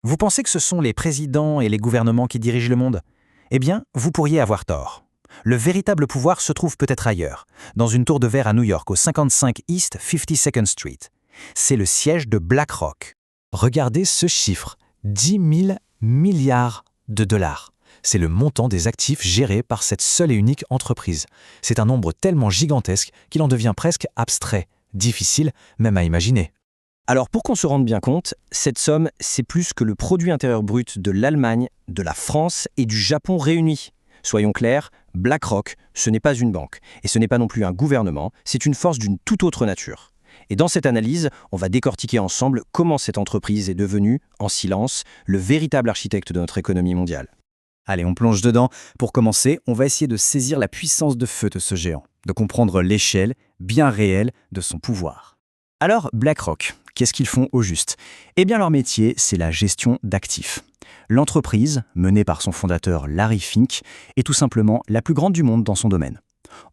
Vous pensez que ce sont les présidents et les gouvernements qui dirigent le monde? Eh bien, vous pourriez avoir tort. Le véritable pouvoir se trouve peut-être ailleurs, dans une tour de verre à New York, au 55 East 52nd Street. C'est le siège de BlackRock. Regardez ce chiffre, 10 000 milliards de dollars. C'est le montant des actifs gérés par cette seule et unique entreprise. C'est un nombre tellement gigantesque qu'il en devient presque abstrait, difficile même à imaginer. Alors pour qu'on se rende bien compte, cette somme, c'est plus que le produit intérieur brut de l'Allemagne, de la France et du Japon réunis. Soyons clairs, BlackRock, ce n'est pas une banque, et ce n'est pas non plus un gouvernement, c'est une force d'une toute autre nature. Et dans cette analyse, on va décortiquer ensemble comment cette entreprise est devenue, en silence, le véritable architecte de notre économie mondiale. Allez, on plonge dedans. Pour commencer, on va essayer de saisir la puissance de feu de ce géant, de comprendre l'échelle bien réelle de son pouvoir. Alors, BlackRock, qu'est-ce qu'ils font au juste? Eh bien, leur métier, c'est la gestion d'actifs. L'entreprise, menée par son fondateur Larry Fink, est tout simplement la plus grande du monde dans son domaine.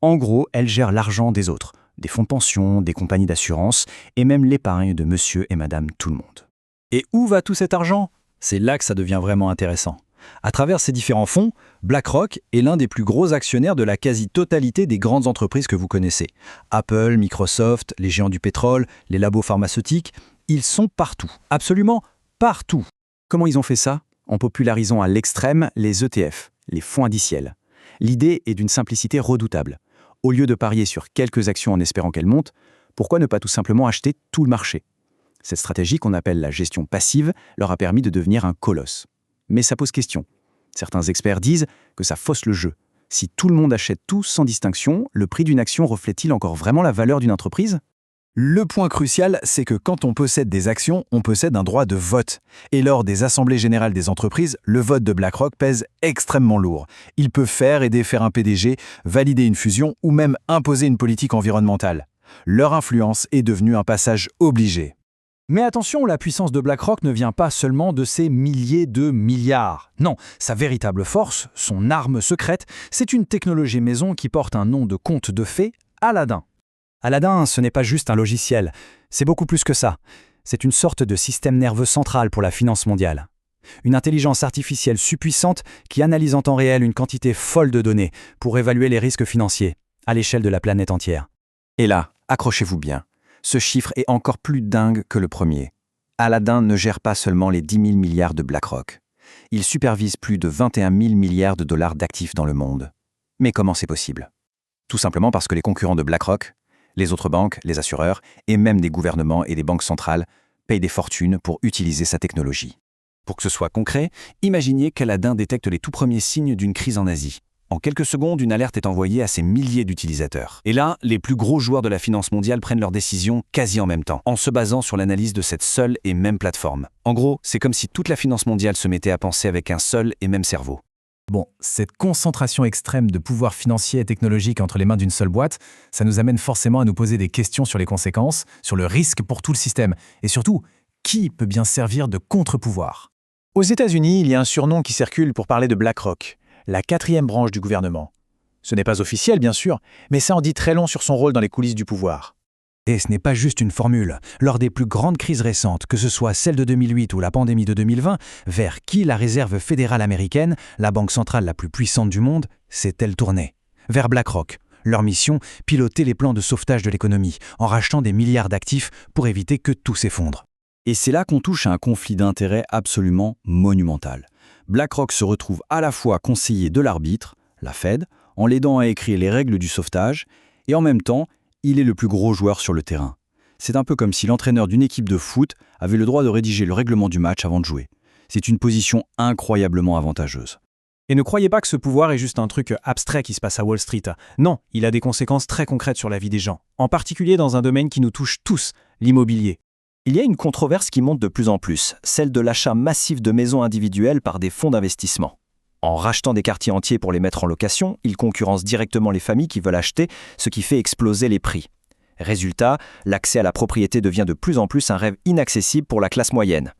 En gros, elle gère l'argent des autres, des fonds de pension, des compagnies d'assurance et même l'épargne de monsieur et madame tout le monde. Et où va tout cet argent? C'est là que ça devient vraiment intéressant. À travers ces différents fonds, BlackRock est l'un des plus gros actionnaires de la quasi-totalité des grandes entreprises que vous connaissez. Apple, Microsoft, les géants du pétrole, les labos pharmaceutiques, ils sont partout, absolument partout. Comment ils ont fait ça? En popularisant à l'extrême les ETF, les fonds indiciels. L'idée est d'une simplicité redoutable. Au lieu de parier sur quelques actions en espérant qu'elles montent, pourquoi ne pas tout simplement acheter tout le marché? Cette stratégie qu'on appelle la gestion passive leur a permis de devenir un colosse. Mais ça pose question. Certains experts disent que ça fausse le jeu. Si tout le monde achète tout sans distinction, le prix d'une action reflète-t-il encore vraiment la valeur d'une entreprise? Le point crucial, c'est que quand on possède des actions, on possède un droit de vote. Et lors des assemblées générales des entreprises, le vote de BlackRock pèse extrêmement lourd. Il peut faire et défaire un PDG, valider une fusion ou même imposer une politique environnementale. Leur influence est devenue un passage obligé. Mais attention, la puissance de BlackRock ne vient pas seulement de ses milliers de milliards. Non, sa véritable force, son arme secrète, c'est une technologie maison qui porte un nom de conte de fées, Aladdin. Aladdin, ce n'est pas juste un logiciel, c'est beaucoup plus que ça. C'est une sorte de système nerveux central pour la finance mondiale. Une intelligence artificielle subpuissante qui analyse en temps réel une quantité folle de données pour évaluer les risques financiers, à l'échelle de la planète entière. Et là, accrochez-vous bien, ce chiffre est encore plus dingue que le premier. Aladdin ne gère pas seulement les 10 000 milliards de BlackRock. Il supervise plus de 21 000 milliards de dollars d'actifs dans le monde. Mais comment c'est possible? Tout simplement parce que les concurrents de BlackRock, les autres banques, les assureurs et même des gouvernements et des banques centrales payent des fortunes pour utiliser sa technologie. Pour que ce soit concret, imaginez qu'Aladdin détecte les tout premiers signes d'une crise en Asie. En quelques secondes, une alerte est envoyée à ces milliers d'utilisateurs. Et là, les plus gros joueurs de la finance mondiale prennent leurs décisions quasi en même temps, en se basant sur l'analyse de cette seule et même plateforme. En gros, c'est comme si toute la finance mondiale se mettait à penser avec un seul et même cerveau. Bon, cette concentration extrême de pouvoir financier et technologique entre les mains d'une seule boîte, ça nous amène forcément à nous poser des questions sur les conséquences, sur le risque pour tout le système, et surtout, qui peut bien servir de contre-pouvoir? Aux États-Unis, il y a un surnom qui circule pour parler de BlackRock, la 4e branche du gouvernement. Ce n'est pas officiel, bien sûr, mais ça en dit très long sur son rôle dans les coulisses du pouvoir. Et ce n'est pas juste une formule. Lors des plus grandes crises récentes, que ce soit celle de 2008 ou la pandémie de 2020, vers qui la Réserve fédérale américaine, la banque centrale la plus puissante du monde, s'est-elle tournée? Vers BlackRock. Leur mission, piloter les plans de sauvetage de l'économie, en rachetant des milliards d'actifs pour éviter que tout s'effondre. Et c'est là qu'on touche à un conflit d'intérêts absolument monumental. BlackRock se retrouve à la fois conseiller de l'arbitre, la Fed, en l'aidant à écrire les règles du sauvetage, et en même temps, il est le plus gros joueur sur le terrain. C'est un peu comme si l'entraîneur d'une équipe de foot avait le droit de rédiger le règlement du match avant de jouer. C'est une position incroyablement avantageuse. Et ne croyez pas que ce pouvoir est juste un truc abstrait qui se passe à Wall Street. Non, il a des conséquences très concrètes sur la vie des gens, en particulier dans un domaine qui nous touche tous, l'immobilier. Il y a une controverse qui monte de plus en plus, celle de l'achat massif de maisons individuelles par des fonds d'investissement. En rachetant des quartiers entiers pour les mettre en location, ils concurrencent directement les familles qui veulent acheter, ce qui fait exploser les prix. Résultat, l'accès à la propriété devient de plus en plus un rêve inaccessible pour la classe moyenne.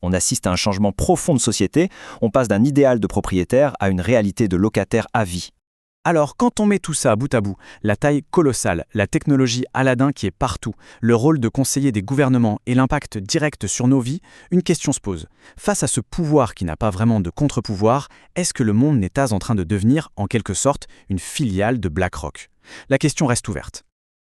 On assiste à un changement profond de société, on passe d'un idéal de propriétaire à une réalité de locataire à vie. Alors, quand on met tout ça bout à bout, la taille colossale, la technologie Aladdin qui est partout, le rôle de conseiller des gouvernements et l'impact direct sur nos vies, une question se pose. Face à ce pouvoir qui n'a pas vraiment de contre-pouvoir, est-ce que le monde n'est pas en train de devenir, en quelque sorte, une filiale de BlackRock ? La question reste ouverte.